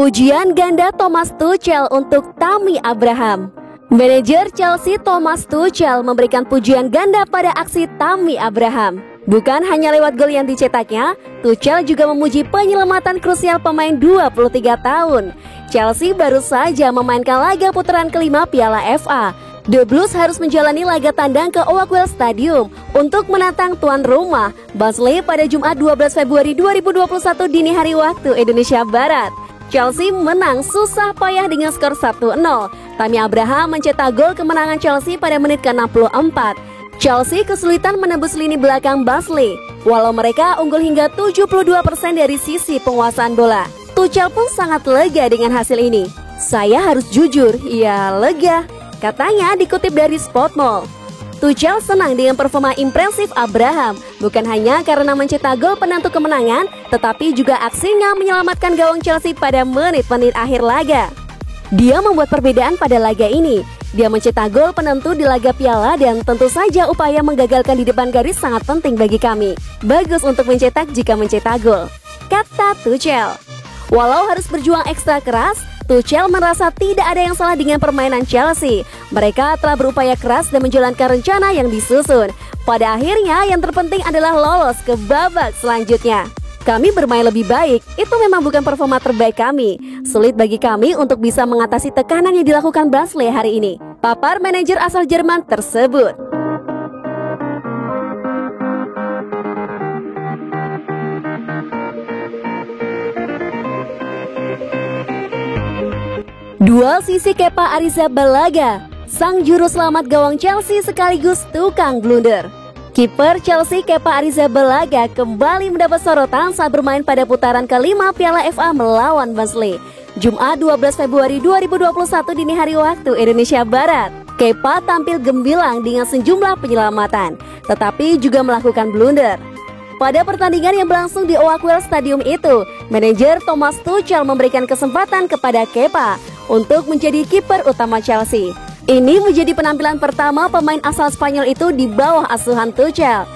Pujian ganda Thomas Tuchel untuk Tammy Abraham. Manajer Chelsea Thomas Tuchel memberikan pujian ganda pada aksi Tammy Abraham. Bukan hanya lewat gol yang dicetaknya, Tuchel juga memuji penyelamatan krusial pemain 23 tahun. Chelsea baru saja memainkan laga putaran kelima Piala FA. The Blues harus menjalani laga tandang ke Oakwell Stadium untuk menantang tuan rumah Barnsley pada Jumat 12 Februari 2021 dini hari waktu Indonesia Barat. Chelsea menang susah payah dengan skor 1-0. Tammy Abraham mencetak gol kemenangan Chelsea pada menit ke-64. Chelsea kesulitan menembus lini belakang Barnsley, walau mereka unggul hingga 72% dari sisi penguasaan bola. Tuchel pun sangat lega dengan hasil ini. "Saya harus jujur, ya lega," katanya dikutip dari Sportmall. Tuchel senang dengan performa impresif Abraham, bukan hanya karena mencetak gol penentu kemenangan, tetapi juga aksinya menyelamatkan gawang Chelsea pada menit-menit akhir laga. Dia membuat perbedaan pada laga ini. Dia mencetak gol penentu di laga piala dan tentu saja upaya menggagalkan di depan garis sangat penting bagi kami. Bagus untuk mencetak jika mencetak gol, kata Tuchel. Walau harus berjuang ekstra keras, Tuchel merasa tidak ada yang salah dengan permainan Chelsea. Mereka telah berupaya keras dan menjalankan rencana yang disusun. Pada akhirnya yang terpenting adalah lolos ke babak selanjutnya. "Kami bermain lebih baik, itu memang bukan performa terbaik kami. Sulit bagi kami untuk bisa mengatasi tekanan yang dilakukan Barnsley hari ini," papar manajer asal Jerman tersebut. Duel sisi Kepa Arrizabalaga, sang juru selamat gawang Chelsea sekaligus tukang blunder. Kiper Chelsea Kepa Arrizabalaga kembali mendapat sorotan saat bermain pada putaran kelima Piala FA melawan Barnsley, Jumat 12 Februari 2021 dini hari waktu Indonesia Barat. Kepa tampil gemilang dengan sejumlah penyelamatan, tetapi juga melakukan blunder. Pada pertandingan yang berlangsung di Oakwell Stadium itu, manajer Thomas Tuchel memberikan kesempatan kepada Kepa untuk menjadi kiper utama Chelsea. Ini menjadi penampilan pertama pemain asal Spanyol itu di bawah asuhan Tuchel.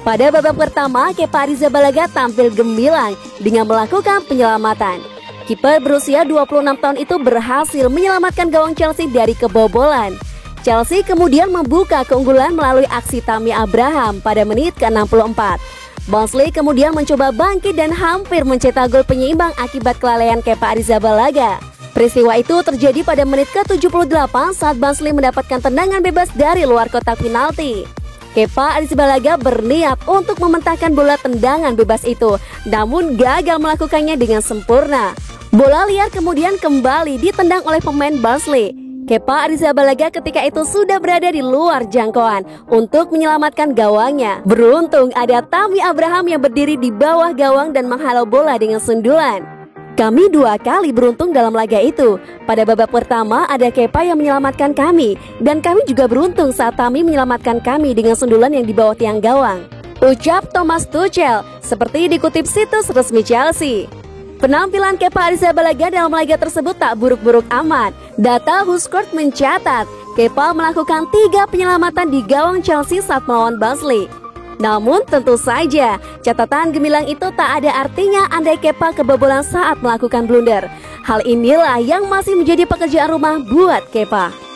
Pada babak pertama, Kepa Arrizabalaga tampil gemilang dengan melakukan penyelamatan. Kiper berusia 26 tahun itu berhasil menyelamatkan gawang Chelsea dari kebobolan. Chelsea kemudian membuka keunggulan melalui aksi Tammy Abraham pada menit ke-64. Barnsley kemudian mencoba bangkit dan hampir mencetak gol penyeimbang akibat kelalaian Kepa Arrizabalaga. Peristiwa itu terjadi pada menit ke-78 saat Barnsley mendapatkan tendangan bebas dari luar kotak penalti. Kepa Arrizabalaga berniat untuk mementahkan bola tendangan bebas itu, namun gagal melakukannya dengan sempurna. Bola liar kemudian kembali ditendang oleh pemain Barnsley. Kepa Arrizabalaga ketika itu sudah berada di luar jangkauan untuk menyelamatkan gawangnya. Beruntung ada Tammy Abraham yang berdiri di bawah gawang dan menghalau bola dengan sundulan. "Kami 2 kali beruntung dalam laga itu. Pada babak pertama ada Kepa yang menyelamatkan kami, dan kami juga beruntung saat Tammy menyelamatkan kami dengan sundulan yang di bawah tiang gawang," ucap Thomas Tuchel seperti dikutip situs resmi Chelsea. Penampilan Kepa Arrizabalaga dalam laga tersebut tak buruk-buruk amat. Data WhoScored mencatat Kepa melakukan 3 penyelamatan di gawang Chelsea saat melawan Barnsley. Namun tentu saja catatan gemilang itu tak ada artinya andai Kepa kebobolan saat melakukan blunder. Hal inilah yang masih menjadi pekerjaan rumah buat Kepa.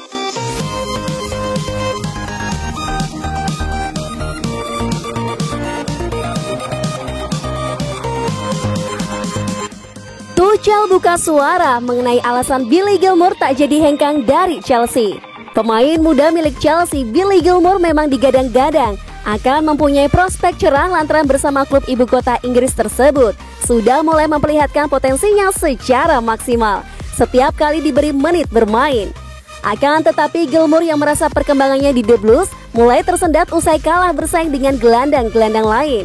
Tuchel buka suara mengenai alasan Billy Gilmour tak jadi hengkang dari Chelsea. Pemain muda milik Chelsea, Billy Gilmour memang digadang-gadang akan mempunyai prospek cerah lantaran bersama klub ibu kota Inggris tersebut sudah mulai memperlihatkan potensinya secara maksimal setiap kali diberi menit bermain. Akan tetapi Gilmour yang merasa perkembangannya di The Blues mulai tersendat usai kalah bersaing dengan gelandang-gelandang lain.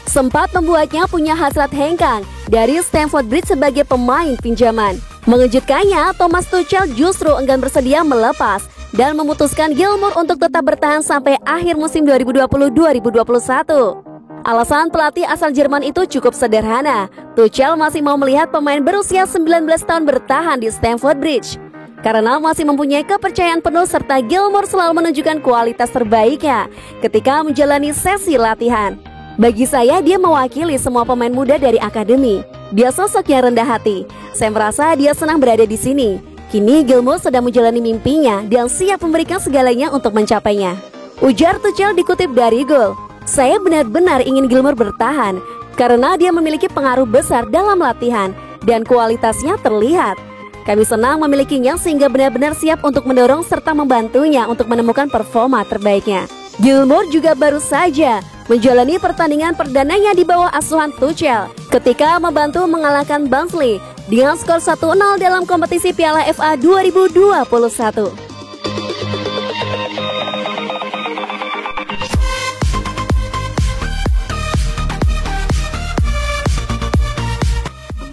Sempat membuatnya punya hasrat hengkang dari Stamford Bridge sebagai pemain pinjaman. Mengejutkannya, Thomas Tuchel justru enggan bersedia melepas dan memutuskan Gilmour untuk tetap bertahan sampai akhir musim 2020-2021. Alasan pelatih asal Jerman itu cukup sederhana. Tuchel masih mau melihat pemain berusia 19 tahun bertahan di Stamford Bridge karena masih mempunyai kepercayaan penuh serta Gilmour selalu menunjukkan kualitas terbaiknya ketika menjalani sesi latihan. "Bagi saya dia mewakili semua pemain muda dari akademi. Dia sosok yang rendah hati. Saya merasa dia senang berada di sini. Kini Gilmour sedang menjalani mimpinya dan siap memberikan segalanya untuk mencapainya. Ujar Tuchel dikutip dari Goal. Saya benar-benar ingin Gilmour bertahan karena dia memiliki pengaruh besar dalam latihan dan kualitasnya terlihat. Kami senang memilikinya sehingga benar-benar siap untuk mendorong serta membantunya untuk menemukan performa terbaiknya. Gilmour juga baru saja menjalani pertandingan perdananya di bawah asuhan Tuchel ketika membantu mengalahkan Barnsley dengan skor 1-0 dalam kompetisi Piala FA 2021.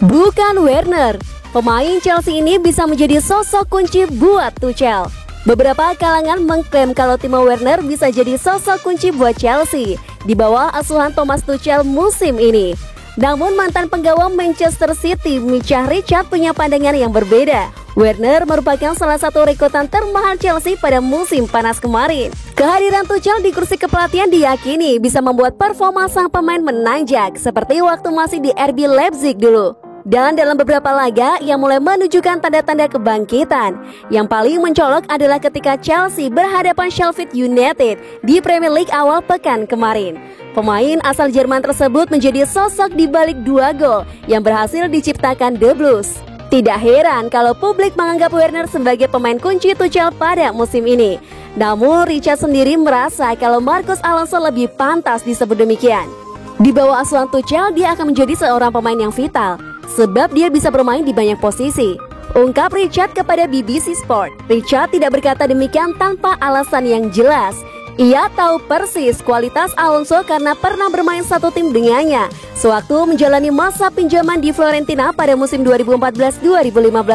Bukan Werner, pemain Chelsea ini bisa menjadi sosok kunci buat Tuchel. Beberapa kalangan mengklaim kalau Timo Werner bisa jadi sosok kunci buat Chelsea di bawah asuhan Thomas Tuchel musim ini. Namun mantan penggawang Manchester City, Micah Richards punya pandangan yang berbeda. Werner merupakan salah satu rekrutan termahal Chelsea pada musim panas kemarin. Kehadiran Tuchel di kursi kepelatihan diyakini bisa membuat performa sang pemain menanjak seperti waktu masih di RB Leipzig dulu. Dan dalam beberapa laga yang mulai menunjukkan tanda-tanda kebangkitan. Yang paling mencolok adalah ketika Chelsea berhadapan Sheffield United di Premier League awal pekan kemarin. Pemain asal Jerman tersebut menjadi sosok di balik 2 gol yang berhasil diciptakan The Blues. Tidak heran kalau publik menganggap Werner sebagai pemain kunci Tuchel pada musim ini. Namun Richard sendiri merasa kalau Marcos Alonso lebih pantas disebut demikian. Di bawah asuhan Tuchel dia akan menjadi seorang pemain yang vital sebab dia bisa bermain di banyak posisi, ungkap Richard kepada BBC Sport. Richard tidak berkata demikian tanpa alasan yang jelas. Ia tahu persis kualitas Alonso karena pernah bermain satu tim dengannya sewaktu menjalani masa pinjaman di Fiorentina pada musim 2014-2015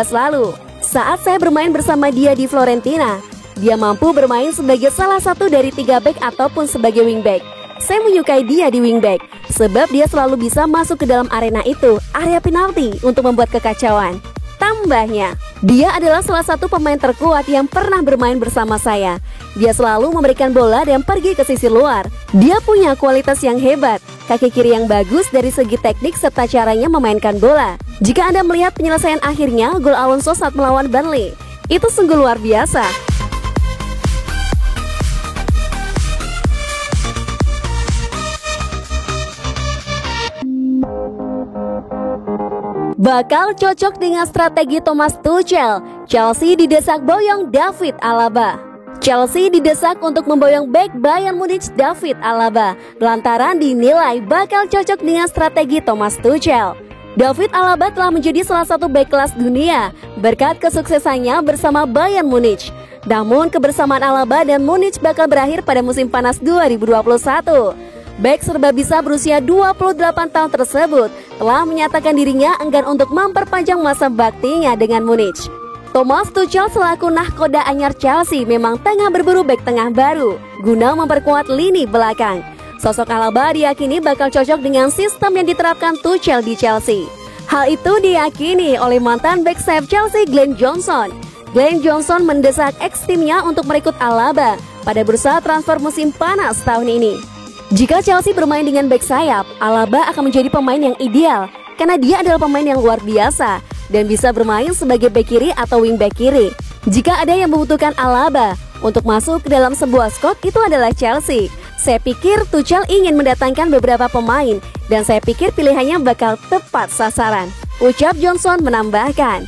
lalu. Saat saya bermain bersama dia di Fiorentina, dia mampu bermain sebagai salah satu dari 3 back ataupun sebagai wingback. Saya menyukai dia di wingback sebab dia selalu bisa masuk ke dalam arena itu, area penalti, untuk membuat kekacauan. Tambahnya, dia adalah salah satu pemain terkuat yang pernah bermain bersama saya. Dia selalu memberikan bola dan pergi ke sisi luar. Dia punya kualitas yang hebat, kaki kiri yang bagus dari segi teknik serta caranya memainkan bola. Jika Anda melihat penyelesaian akhirnya gol Alonso saat melawan Burnley, itu sungguh luar biasa. Bakal cocok dengan strategi Thomas Tuchel. Chelsea didesak boyong David Alaba. Chelsea didesak untuk memboyong bek Bayern Munich David Alaba lantaran dinilai bakal cocok dengan strategi Thomas Tuchel. David Alaba telah menjadi salah satu bek kelas dunia berkat kesuksesannya bersama Bayern Munich. Namun kebersamaan Alaba dan Munich bakal berakhir pada musim panas 2021. Bek serba bisa berusia 28 tahun tersebut telah menyatakan dirinya enggan untuk memperpanjang masa baktinya dengan Munich. Thomas Tuchel selaku nahkoda anyar Chelsea memang tengah berburu bek tengah baru guna memperkuat lini belakang. Sosok Alaba diyakini bakal cocok dengan sistem yang diterapkan Tuchel di Chelsea. Hal itu diyakini oleh mantan bek sayap Chelsea Glenn Johnson. Glenn Johnson mendesak ex-timnya untuk merekrut Alaba pada bursa transfer musim panas tahun ini. Jika Chelsea bermain dengan bek sayap, Alaba akan menjadi pemain yang ideal karena dia adalah pemain yang luar biasa dan bisa bermain sebagai bek kiri atau wingback kiri. Jika ada yang membutuhkan Alaba untuk masuk ke dalam sebuah skuad, itu adalah Chelsea. Saya pikir Tuchel ingin mendatangkan beberapa pemain dan saya pikir pilihannya bakal tepat sasaran, ucap Johnson menambahkan.